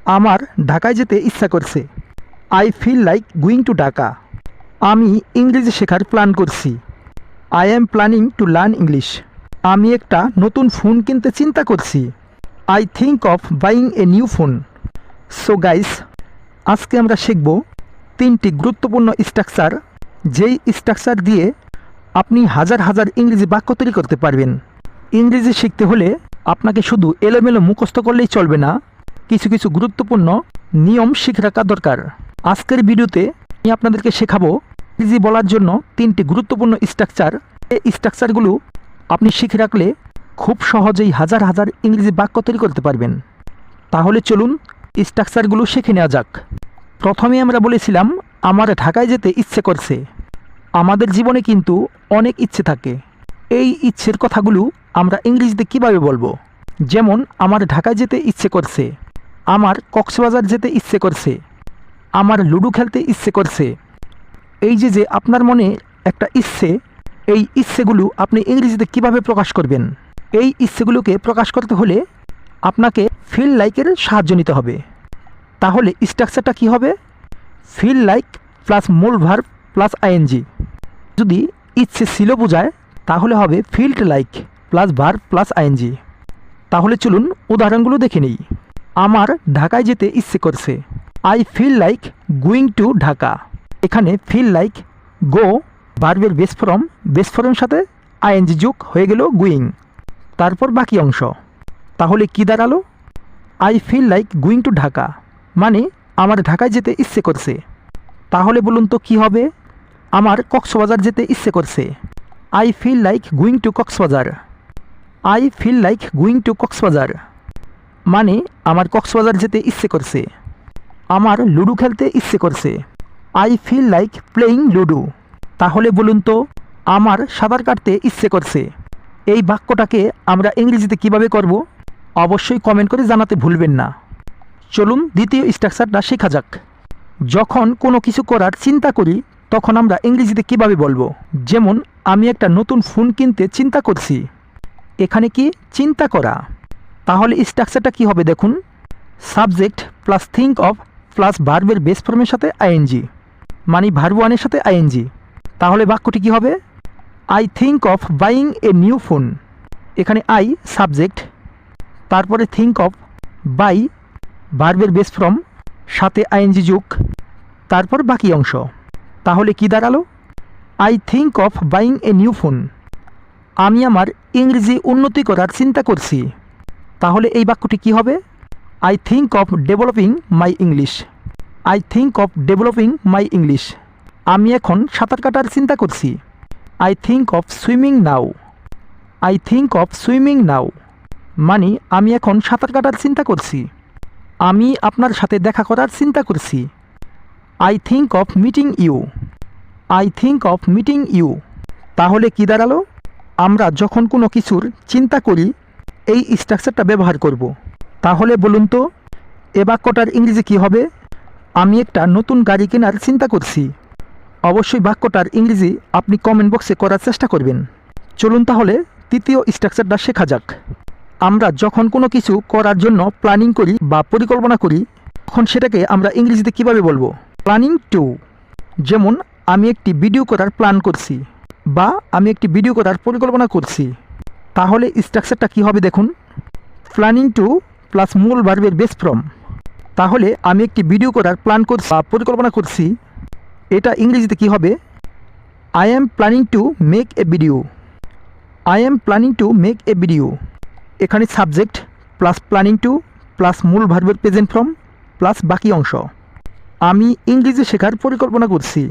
আমার ঢাকায় যেতে ইচ্ছা করছে। I feel like going to Dhaka. আমি ইংরেজি শেখার প্ল্যান করছি। I am planning to learn English. আমি একটা নতুন ফোন কিনতে চিন্তা করছি। I think of buying a new phone. So guys, আজকে আমরা শিখব 3টি গুরুত্বপূর্ণ স্ট্রাকচার, যেই স্ট্রাকচার দিয়ে আপনি হাজার হাজার ইংরেজি বাক্য তৈরি করতে পারবেন। ইংরেজি শিখতে হলে আপনাকে শুধু এলোমেলো মুখস্থ করলেই চলবে না, কিছু কিছু গুরুত্বপূর্ণ নিয়ম শিখে রাখা দরকার। আজকের ভিডিওতে আমি আপনাদেরকে শেখাবো ইংরেজি বলার জন্য 3টি গুরুত্বপূর্ণ স্ট্রাকচার। এই স্ট্রাকচারগুলো আপনি শিখে রাখলে খুব সহজেই হাজার হাজার ইংরেজি বাক্য তৈরি করতে পারবেন। তাহলে চলুন স্ট্রাকচারগুলো শিখে নেওয়া যাক। প্রথমে আমরা বলেছিলাম আমার ঢাকায় যেতে ইচ্ছে করছে। আমাদের জীবনে কিন্তু অনেক ইচ্ছে থাকে। এই ইচ্ছের কথাগুলো আমরা ইংরেজিতে কিভাবে বলবো? যেমন আমার ঢাকায় যেতে ইচ্ছে করছে, আমার কক্সবাজার যেতে ইচ্ছে করছে, আমার লুডো খেলতে ইচ্ছে করছে। এই যে আপনার মনে একটা ইচ্ছে, এই ইচ্ছেগুলো আপনি ইংরেজিতে কিভাবে প্রকাশ করবেন? এই ইচ্ছেগুলোকে প্রকাশ করতে হলে আপনাকে ফিল লাইকের সাহায্য নিতে হবে। তাহলে স্ট্রাকচারটা কি হবে? ফিল লাইক প্লাস মূল ভার্ব প্লাস আইএনজি। যদি ইচ্ছে ছিল বোঝায় তাহলে হবে felt like plus verb plus ING. তাহলে চলুন উদাহরণগুলো দেখে নিই। আমার ঢাকায় যেতে ইচ্ছে করছে। I feel like going to Dhaka. এখানে ফিল লাইক গো ভার্বের বেস ফর্মের সাথে আইএনজি যোগ হয়ে গেল গোয়িং। তারপর বাকি অংশ। তাহলে কি দাঁড়ালো? I feel like going to Dhaka মানে আমার ঢাকায় যেতে ইচ্ছে করছে। তাহলে বলুন তো কি হবে? আমার কক্সবাজার যেতে ইচ্ছে করছে। I feel like going two Cox's Bazar. I feel like going two Cox's Bazar মানে আমার কক্সবাজার যেতে ইচ্ছে করছে। আমার লুডো খেলতে ইচ্ছে করছে। I feel like playing ludo. তাহলে বলুন তো আমার সাঁতার কাটতে ইচ্ছে করছে। এই বাক্যটাকে আমরা ইংরেজিতে কিভাবে করব? অবশ্যই কমেন্ট করে জানাতে ভুলবেন না। চলুন দ্বিতীয় স্ট্রাকচারটা শেখা যাক। যখন কোনো কিছু করার চিন্তা করি তখন আমরা ইংরেজিতে কিভাবে বলবো? যেমন আমি একটা নতুন ফোন কিনতে চিন্তা করছি। এখানে কি চিন্তা করা? তাহলে স্ট্রাকচারটা কি হবে দেখুন। Subject plus think of plus ভার্বের বেস ফর্মের সাথে আইএনজি, মানে ভার্ব ওয়ানের সাথে আইএনজি। তাহলে বাক্যটি কি হবে? I think of buying a new phone. এখানে আই সাবজেক্ট, তারপরে থিঙ্ক অফ বাই ভার্বের বেস ফর্ম সাথে আইএনজি যোগ, তারপর বাকি অংশ। তাহলে কি দাঁড়ালো? I think of buying a new phone. আমি আমার ইংরেজি উন্নতি করার চিন্তা করছি। তাহলে এই বাক্যটি কি হবে? I think of developing my English. I think of developing my English. আমি এখন সাঁতার কাটার চিন্তা করছি। I think of swimming now. I think of swimming now মানে আমি এখন সাঁতার কাটার চিন্তা করছি। আমি আপনার সাথে দেখা করার চিন্তা করছি। I think of meeting you. I think of meeting you. তাহলে কি দাঁড়ালো? আমরা যখন কোনো কিছুর চিন্তা করি এই স্ট্রাকচারটা ব্যবহার করব। তাহলে বলুন তো এ বাক্যটার ইংরেজি কী হবে? আমি একটা নতুন গাড়ি কেনার চিন্তা করছি। অবশ্যই বাক্যটার ইংরেজি আপনি কমেন্ট বক্সে করার চেষ্টা করবেন। চলুন তাহলে তৃতীয় স্ট্রাকচারটা শেখা যাক। আমরা যখন কোনো কিছু করার জন্য প্ল্যানিং করি বা পরিকল্পনা করি তখন সেটাকে আমরা ইংরেজিতে কিভাবে বলবো? Planning to. যেমন আমি একটি ভিডিও করার প্ল্যান করছি বা আমি একটি ভিডিও করার পরিকল্পনা করছি। তাহলে স্ট্রাকচারটা কী হবে দেখুন। প্ল্যানিং টু প্লাস মূল ভার্বের বেস ফর্ম। তাহলে আমি একটি ভিডিও করার প্ল্যান করছি বা পরিকল্পনা করছি, এটা ইংরেজিতে কী হবে? I am planning to make a video. I am planning to make a video. এখানে subject plus planning to plus মূল ভার্বের প্রেজেন্ট ফর্ম প্লাস বাকি অংশ। আমি ইংরেজি শেখার পরিকল্পনা করছি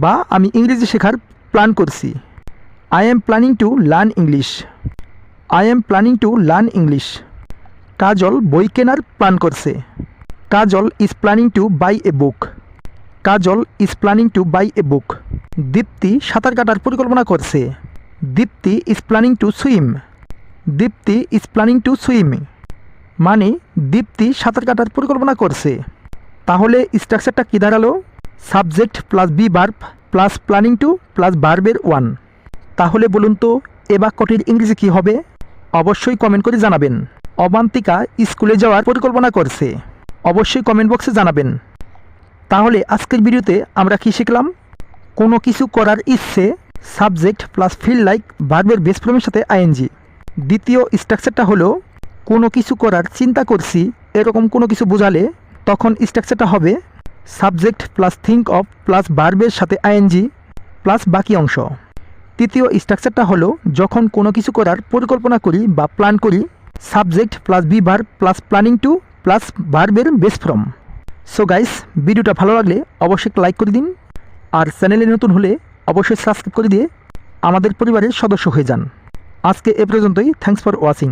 বা আমি ইংরেজি শেখার প্ল্যান করছি। I am planning to learn English. I am planning to learn English. Kajal বই কেনার প্ল্যান করছে। Kajal is planning to buy a book. Kajal is planning to buy a book. Dipti সাঁতার কাটার পরিকল্পনা করছে। Dipti is planning to swim. Dipti is planning to swim মানে দীপ্তি সাঁতার কাটার পরিকল্পনা করছে। তাহলে স্ট্রাকচারটা কী দাঁড়ালো? Subject plus be verb plus planning to plus ভার্বের ওয়ান। তাহলে বলুন তো এ বাক্যটির ইংরেজি কী হবে? অবশ্যই কমেন্ট করে জানাবেন। অবান্তিকা স্কুলে যাওয়ার পরিকল্পনা করছে। অবশ্যই কমেন্ট বক্সে জানাবেন। তাহলে আজকের ভিডিওতে আমরা কি শিখলাম? কোনো কিছু করার ইচ্ছে, সাবজেক্ট প্লাস ফিল লাইক ভার্বের বেস ফর্মের সাথে আইএনজি। দ্বিতীয় স্ট্রাকচারটা হলো কোনো কিছু করার চিন্তা করছি এরকম কোনো কিছু বোঝালে তখন স্ট্রাকচারটা হবে subject plus think of plus ভার্বের সাথে আইএনজি প্লাস বাকি অংশ। তৃতীয় স্ট্রাকচারটা হলো যখন কোনো কিছু করার পরিকল্পনা করি বা প্ল্যান করি, subject plus be verb plus planning to plus ভার্বের বেস ফর্ম। সো গাইস, ভিডিওটা ভালো লাগলে অবশ্যই লাইক করে দিন, আর চ্যানেলে নতুন হলে অবশ্যই সাবস্ক্রাইব করে দিয়ে আমাদের পরিবারের সদস্য হয়ে যান। আজকে এ পর্যন্তই। Thanks for watching.